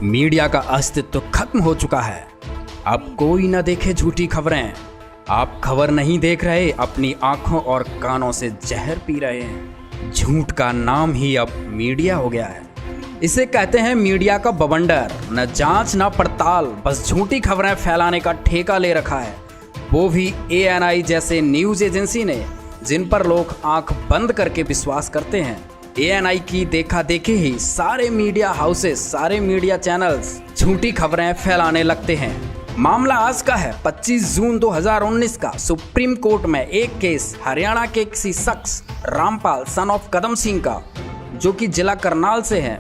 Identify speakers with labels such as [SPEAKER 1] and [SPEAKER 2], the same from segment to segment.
[SPEAKER 1] Media का अस्तित्व खत्म हो चुका है। अब कोई न देखे झूठी खबरें। आप खबर नहीं देख रहे, अपनी आंखों और कानों से जहर पी रहे हैं। झूठ का नाम ही अब मीडिया हो गया है। इसे कहते हैं मीडिया का बवंडर। न जांच न पड़ताल, बस झूठी खबरें फैलाने का ठेका ले रखा है, वो भी ANI जैसे न्यूज़ एजेंसी ने, जिन पर लोग आंख बंद करके विश्वास करते हैं। ANI की देखा देखी ही सारे मीडिया हाउसेस, सारे मीडिया चैनल्स झूठी खबरें फैलाने लगते हैं। मामला आज का है 25 जून 2019 का। सुप्रीम कोर्ट में एक केस हरियाणा के किसी शख्स रामपाल सन ऑफ कदम सिंह का, जो कि जिला करनाल से हैं,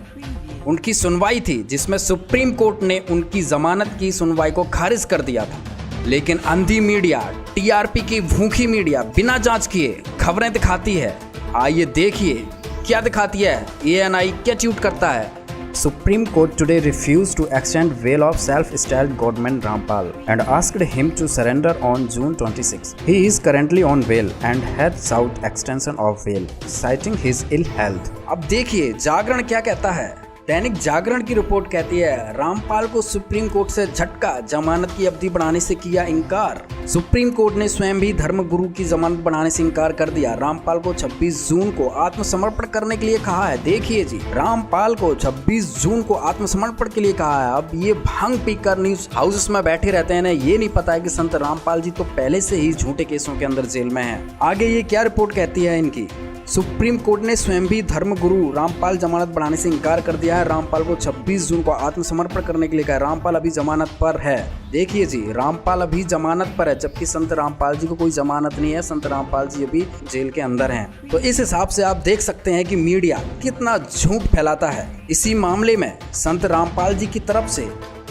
[SPEAKER 1] उनकी सुनवाई थी, जिसमें सुप्रीम कोर्ट ने उनकी जमानत की सुनवाई को खारिज कर दिया था। लेकिन अंधी मीडिया, TRP की भूखी मीडिया बिना जांच किए खबरें दिखाती है। आइए देखिए क्या दिखाती है, ANI क्या ट्वीट करता है। Supreme Court today refused to extend bail of self-styled Godman Rampal and asked him to surrender on June 26. He is currently on bail and had sought extension of bail, citing his ill health. अब देखिए जागरण क्या कहता है। दैनिक जागरण की report कहती है, रामपाल को supreme court से झटका, जमानत की अवधि बढ़ाने से किया इनकार। सुप्रीम कोर्ट ने स्वयं भी धर्मगुरु की जमानत बढ़ाने से इनकार कर दिया। रामपाल को 26 जून को आत्मसमर्पण करने के लिए कहा है। देखिए जी, रामपाल को 26 जून को आत्मसमर्पण के लिए कहा है। अब ये भांग पीकर न्यूज हाउसेस में बैठे रहते हैं, ये नहीं पता है कि संत रामपाल जी तो पहले से ही झूठे केसों के अंदर जेल में है। आगे ये क्या रिपोर्ट कहती है इनकी। सुप्रीम कोर्ट ने स्वयं भी धर्मगुरु रामपाल जमानत बढ़ाने से इनकार कर दिया है। रामपाल को 26 जून को आत्मसमर्पण करने के लिए कहा। रामपाल अभी जमानत पर है। देखिए जी, रामपाल अभी जमानत पर है, जबकि संत रामपाल जी को कोई जमानत नहीं है। संत रामपाल जी अभी जेल के अंदर हैं। तो इस हिसाब से आप देख सकते हैं कि मीडिया कितना झूठ फैलाता है। इसी मामले में संत रामपाल जी की तरफ से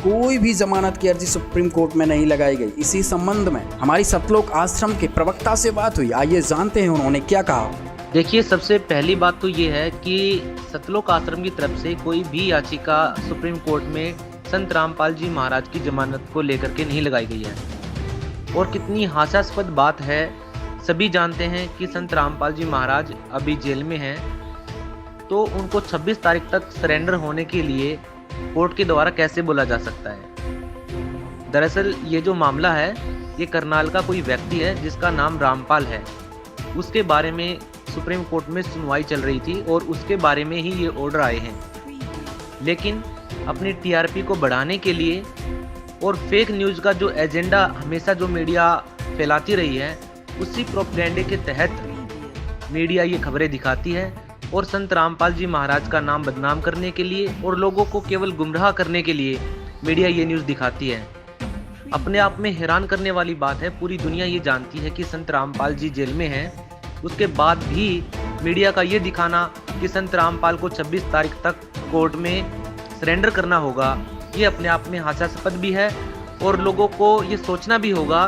[SPEAKER 1] कोई भी जमानत की अर्जी सुप्रीम कोर्ट में नहीं लगाई गई। इसी संबंध में हमारी सतलोक आश्रम के प्रवक्ता से बात हुई। आइए जानते हैं उन्होंने क्या कहा।
[SPEAKER 2] देखिए, सबसे पहली बात तो ये है कि सतलोक आश्रम की तरफ से कोई भी याचिका सुप्रीम कोर्ट में संत रामपाल जी महाराज की जमानत को लेकर के नहीं लगाई गई है। और कितनी हास्यास्पद बात है, सभी जानते हैं कि संत रामपाल जी महाराज अभी जेल में हैं, तो उनको 26 तारीख तक सरेंडर होने के लिए कोर्ट के द्वारा कैसे बोला जा सकता है। दरअसल ये जो मामला है, ये करनाल का कोई व्यक्ति है जिसका नाम रामपाल है। उसके बारे में सुप्रीम कोर्ट में सुनवाई चल रही थी और उसके बारे में ही ये ऑर्डर आए हैं। लेकिन अपनी TRP को बढ़ाने के लिए और फेक न्यूज़ का जो एजेंडा हमेशा जो मीडिया फैलाती रही है, उसी प्रोपेगेंडे के तहत मीडिया ये खबरें दिखाती है और संत रामपाल जी महाराज का नाम बदनाम करने के लिए और लोगों को केवल गुमराह करने के लिए मीडिया ये न्यूज़ दिखाती है। अपने आप में हैरान करने वाली बात है, पूरी दुनिया ये जानती है कि संत रामपाल जी जेल में हैं, उसके बाद भी मीडिया का ये दिखाना कि संत रामपाल को 26 तारीख तक कोर्ट में सरेंडर करना होगा, ये अपने आप में हास्यास्पद भी है। और लोगों को ये सोचना भी होगा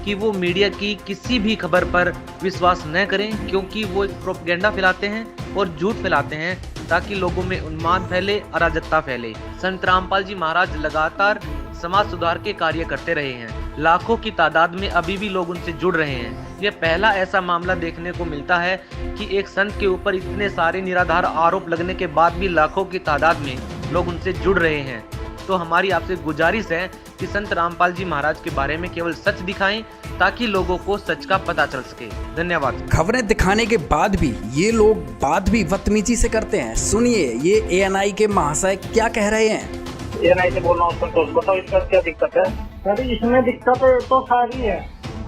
[SPEAKER 2] कि वो मीडिया की किसी भी खबर पर विश्वास न करें, क्योंकि वो एक प्रोपेगेंडा फैलाते हैं और झूठ फैलाते हैं ताकि लोगों में उन्माद फैले, अराजकता फैले। संत रामपाल जी महाराज लगातार समाज सुधार के कार्य करते रहे हैं। लाखों की तादाद में अभी भी लोग उनसे जुड़ रहे हैं। यह पहला ऐसा मामला देखने को मिलता है कि एक संत के ऊपर इतने सारे निराधार आरोप लगने के बाद भी लाखों की तादाद में लोग उनसे जुड़ रहे हैं। तो हमारी आपसे गुजारिश है कि संत रामपाल जी महाराज के बारे में केवल सच दिखाएं, ताकि लोगों को सच का पता चल सके। धन्यवाद।
[SPEAKER 1] खबरें दिखाने के बाद भी ये लोग बात भी बदतमीजी से करते हैं। सुनिए ये ANI के महाशय क्या कह रहे हैं।
[SPEAKER 3] ANI से बोल रहा हूँ संतोष, बताओ इसका क्या दिक्कत है। सर इसमें दिक्कत तो सारी है।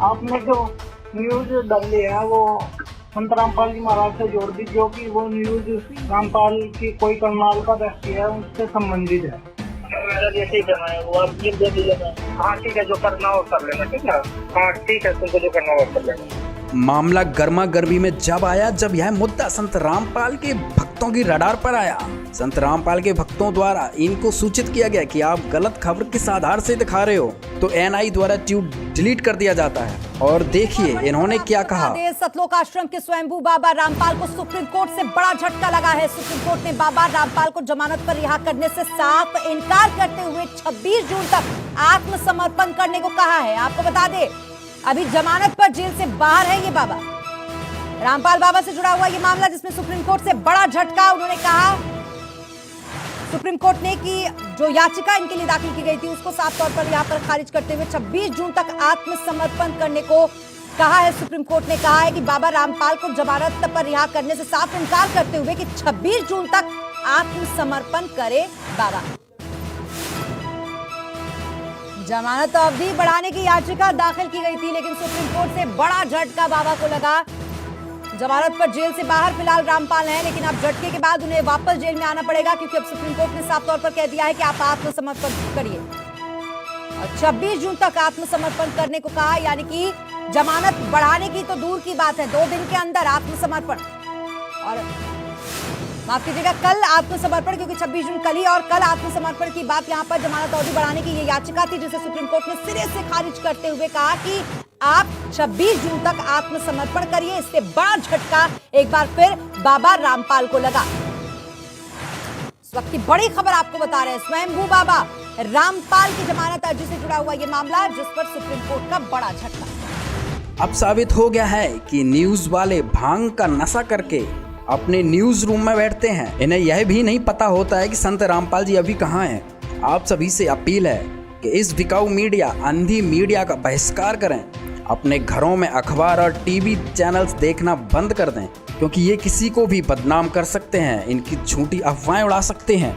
[SPEAKER 3] आपने जो न्यूज डाली है वो संत रामपाल जी महाराज से जोड़ दी, जो कि वो न्यूज रामपाल की कोई करनाल का व्यक्ति है उससे संबंधित है। ठीक है, वो आप लिख दे दीजिएगा। हाँ ठीक है, जो करना हो कर लेना। ठीक है, हाँ ठीक है, तुमको जो करना हो कर लेना।
[SPEAKER 1] मामला गर्मा गर्मी में जब आया, जब यह मुद्दा संत रामपाल के भक्तों की रडार पर आया। संत रामपाल के भक्तों द्वारा इनको सूचित किया गया कि आप गलत खबर किस आधार से दिखा रहे हो, तो ANI द्वारा ट्वीट डिलीट कर दिया जाता है। और देखिए इन्होंने क्या कहा।
[SPEAKER 4] सतलोक आश्रम के स्वयंभू बाबा रामपाल को सुप्रीम कोर्ट से बड़ा झटका लगा है। सुप्रीम कोर्ट ने बाबा रामपाल को जमानत पर रिहा करने से साफ इनकार करते हुए 26 जून तक आत्मसमर्पण करने को कहा है। आपको बता दें, अभी जमानत पर जेल से बाहर है ये बाबा। रामपाल बाबा से जुड़ा हुआ ये मामला, जिसमें सुप्रीम कोर्ट से बड़ा झटका। उन्होंने कहा सुप्रीम कोर्ट ने कि जो याचिका इनके लिए दाखिल की गई थी उसको साफ तौर पर यहाँ पर खारिज करते हुए 26 जून तक आत्मसमर्पण करने को कहा है। सुप्रीम कोर्ट ने कहा है कि बाबा रामपाल को जमानत पर रिहा करने से साफ इनकार करते हुए कि 26 जून तक आत्मसमर्पण करे बाबा। जमानत अवधि बढ़ाने की याचिका दाखिल की गई थी, लेकिन सुप्रीम कोर्ट से बड़ा झटका बाबा को लगा। जमानत पर जेल से बाहर फिलहाल रामपाल हैं, लेकिन अब झटके के बाद उन्हें वापस जेल में आना पड़ेगा, क्योंकि अब सुप्रीम कोर्ट ने साफ तौर पर कह दिया है कि आप आत्मसमर्पण करिए और 26 जून तक आत्मसमर्पण करने को कहा। यानी कि जमानत बढ़ाने की तो दूर की बात है, 2 दिन के अंदर आत्मसमर्पण, और माफ कीजिएगा कल आत्मसमर्पण, क्योंकि 26 जून कल ही और कल आत्मसमर्पण की बात यहाँ पर जमानत अवधि बढ़ाने की ये याचिका थी, जिसे सुप्रीम कोर्ट ने सिरे से खारिज करते हुए कहा कि आप 26 जून तक आत्मसमर्पण करिए। इससे बड़ा झटका एक बार फिर बाबा रामपाल को लगा। इस वक्त की बड़ी खबर आपको बता रहे हैं, स्वयंभू बाबा रामपाल की जमानत अर्जी से जुड़ा हुआ ये मामला, जिस पर सुप्रीम कोर्ट का बड़ा झटका।
[SPEAKER 1] अब साबित हो गया है कि न्यूज वाले भांग का नशा करके अपने न्यूज रूम में बैठते हैं, इन्हें यह भी नहीं पता होता है कि संत रामपाल जी अभी कहाँ हैं। आप सभी से अपील है कि इस बिकाऊ मीडिया, अंधी मीडिया का बहिष्कार करें, अपने घरों में अखबार और टीवी चैनल्स देखना बंद कर दें, क्योंकि ये किसी को भी बदनाम कर सकते हैं, इनकी झूठी अफवाहें उड़ा सकते हैं।